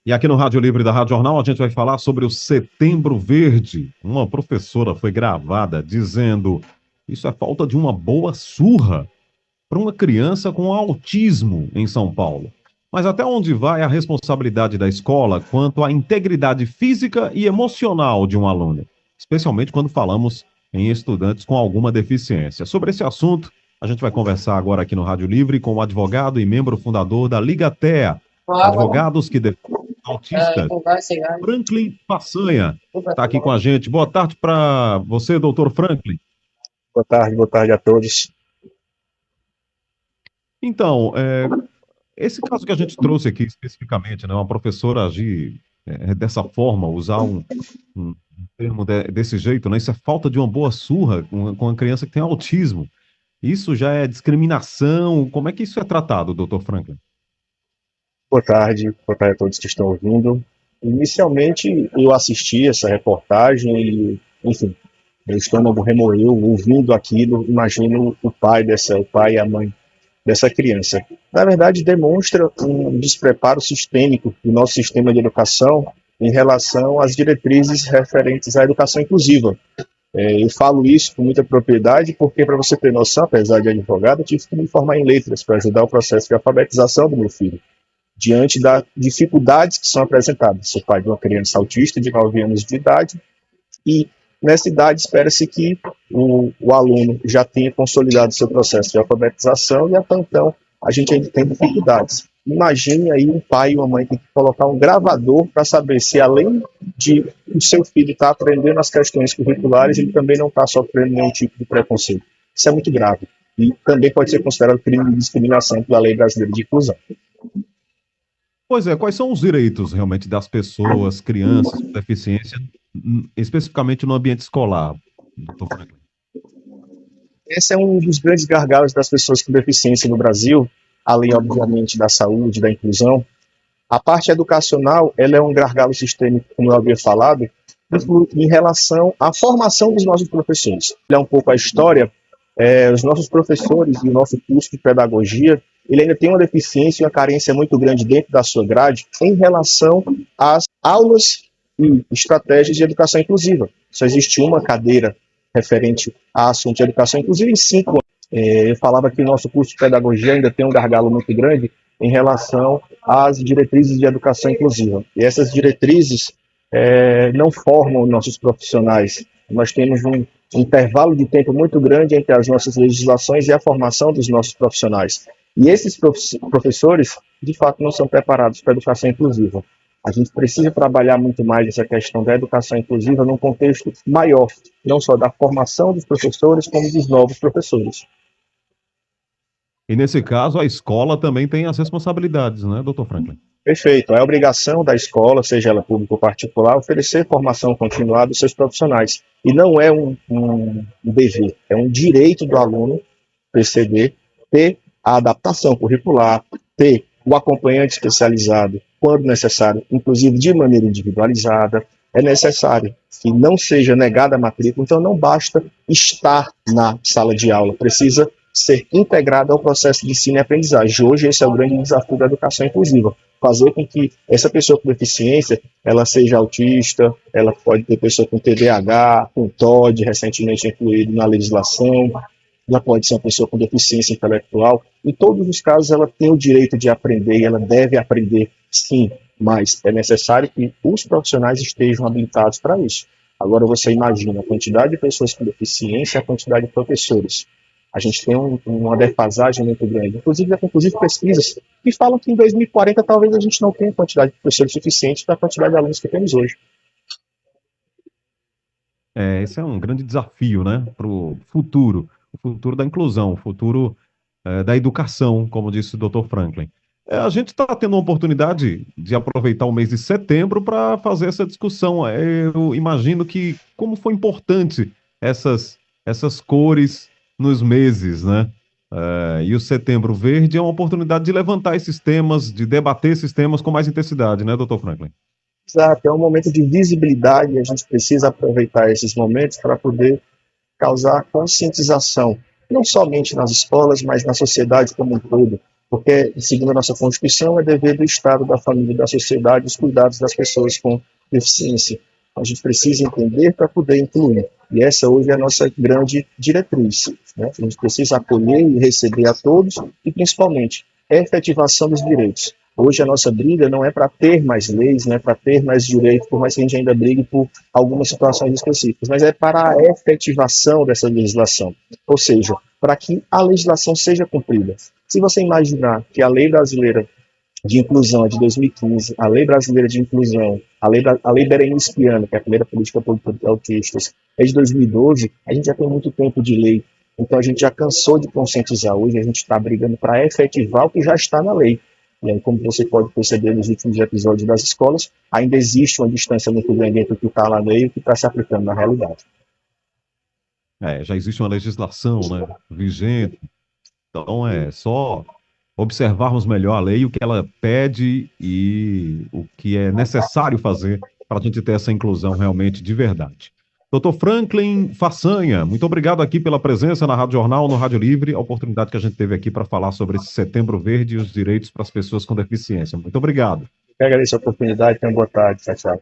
E aqui no Rádio Livre da Rádio Jornal a gente vai falar sobre o Setembro Verde. Uma professora foi gravada dizendo: isso é falta de uma boa surra para uma criança com autismo em São Paulo. Mas até onde vai a responsabilidade da escola quanto à integridade física e emocional de um aluno, especialmente quando falamos em estudantes com alguma deficiência? Sobre esse assunto, a gente vai conversar agora aqui no Rádio Livre com o advogado e membro fundador da Liga TEA, Advogados que Defendem Autistas, Franklin Façanha. Está aqui com a gente. Boa tarde para você, doutor Franklin. Boa tarde a todos. Então, esse caso que a gente trouxe aqui especificamente, né, uma professora agir dessa forma, usar um termo desse jeito, né, isso é falta de uma boa surra com uma criança que tem autismo. Isso já é discriminação? Como é que isso é tratado, doutor Franklin? Boa tarde a todos que estão ouvindo. Inicialmente, eu assisti essa reportagem e, enfim, meu estômago remoeu ouvindo aquilo. Imagino o pai e a mãe dessa criança. Na verdade, demonstra um despreparo sistêmico do nosso sistema de educação em relação às diretrizes referentes à educação inclusiva. Eu falo isso com muita propriedade porque, para você ter noção, apesar de advogado, eu tive que me formar em letras para ajudar o processo de alfabetização do meu filho, diante das dificuldades que são apresentadas. Sou pai de uma criança autista de 9 anos de idade e, nessa idade, espera-se que o aluno já tenha consolidado seu processo de alfabetização e, até então, a gente ainda tem dificuldades. Imagine aí um pai e uma mãe que tem que colocar um gravador para saber se, além de o seu filho estar aprendendo as questões curriculares, ele também não está sofrendo nenhum tipo de preconceito. Isso é muito grave e também pode ser considerado crime de discriminação pela Lei Brasileira de Inclusão. Pois é, quais são os direitos realmente das pessoas, crianças com deficiência, especificamente no ambiente escolar, doutor Franklin? Esse é um dos grandes gargalos das pessoas com deficiência no Brasil, além, obviamente, da saúde, da inclusão. A parte educacional, ela é um gargalo sistêmico, como eu havia falado, em relação à formação dos nossos professores. É um pouco a história, os nossos professores e o nosso curso de pedagogia, ele ainda tem uma deficiência e uma carência muito grande dentro da sua grade em relação às aulas e estratégias de educação inclusiva. Só existe uma cadeira referente a assunto de educação inclusiva em 5 anos. Eu falava que o nosso curso de pedagogia ainda tem um gargalo muito grande em relação às diretrizes de educação inclusiva. E essas diretrizes não formam nossos profissionais. Nós temos um intervalo de tempo muito grande entre as nossas legislações e a formação dos nossos profissionais. E esses professores, de fato, não são preparados para a educação inclusiva. A gente precisa trabalhar muito mais essa questão da educação inclusiva num contexto maior, não só da formação dos professores, como dos novos professores. E nesse caso, a escola também tem as responsabilidades, né, doutor Franklin? Perfeito. É obrigação da escola, seja ela pública ou particular, oferecer formação continuada aos seus profissionais. E não é um dever, é um direito do aluno perceber, ter a adaptação curricular, ter o acompanhante especializado, quando necessário, inclusive de maneira individualizada. É necessário que não seja negada a matrícula, então não basta estar na sala de aula, precisa ser integrado ao processo de ensino e aprendizagem. Hoje esse é o grande desafio da educação inclusiva, fazer com que essa pessoa com deficiência, ela seja autista, ela pode ter pessoa com TDAH, com TOD, recentemente incluído na legislação, ela pode ser uma pessoa com deficiência intelectual. Em todos os casos ela tem o direito de aprender e ela deve aprender sim, mas é necessário que os profissionais estejam habilitados para isso. Agora você imagina a quantidade de pessoas com deficiência e a quantidade de professores. A gente tem uma defasagem muito grande. Inclusive pesquisas que falam que em 2040 talvez a gente não tenha quantidade de professores suficiente para a quantidade de alunos que temos hoje. Esse é um grande desafio, né, para o futuro da inclusão, o futuro da educação, como disse o doutor Franklin. A gente está tendo uma oportunidade de aproveitar o mês de setembro para fazer essa discussão. Eu imagino que como foi importante essas cores nos meses, né? E o Setembro Verde é uma oportunidade de levantar esses temas, de debater esses temas com mais intensidade, né, doutor Franklin? Exato, é um momento de visibilidade e a gente precisa aproveitar esses momentos para poder causar conscientização, não somente nas escolas, mas na sociedade como um todo. Porque, segundo a nossa Constituição, é dever do Estado, da família e da sociedade os cuidados das pessoas com deficiência. A gente precisa entender para poder incluir. E essa hoje é a nossa grande diretriz, né? A gente precisa acolher e receber a todos e, principalmente, a efetivação dos direitos. Hoje a nossa briga não é para ter mais leis, não é para ter mais direitos, por mais que a gente ainda brigue por algumas situações específicas, mas é para a efetivação dessa legislação. Ou seja, para que a legislação seja cumprida. Se você imaginar que a lei brasileira de inclusão é de 2015, a lei brasileira de inclusão, a lei Berenice-Piano, que é a primeira política pública de autistas, é de 2012, a gente já tem muito tempo de lei, então a gente já cansou de conscientizar. Hoje a gente está brigando para efetivar o que já está na lei. E aí, como você pode perceber nos últimos episódios das escolas, ainda existe uma distância muito grande entre o que está na lei e o que está se aplicando na realidade. Já existe uma legislação, né, vigente, então é só observarmos melhor a lei, o que ela pede e o que é necessário fazer para a gente ter essa inclusão realmente de verdade. Doutor Franklin Façanha, muito obrigado aqui pela presença na Rádio Jornal, no Rádio Livre, a oportunidade que a gente teve aqui para falar sobre esse Setembro Verde e os direitos para as pessoas com deficiência. Muito obrigado. Eu agradeço a oportunidade, tenha uma boa tarde, tchau, tchau.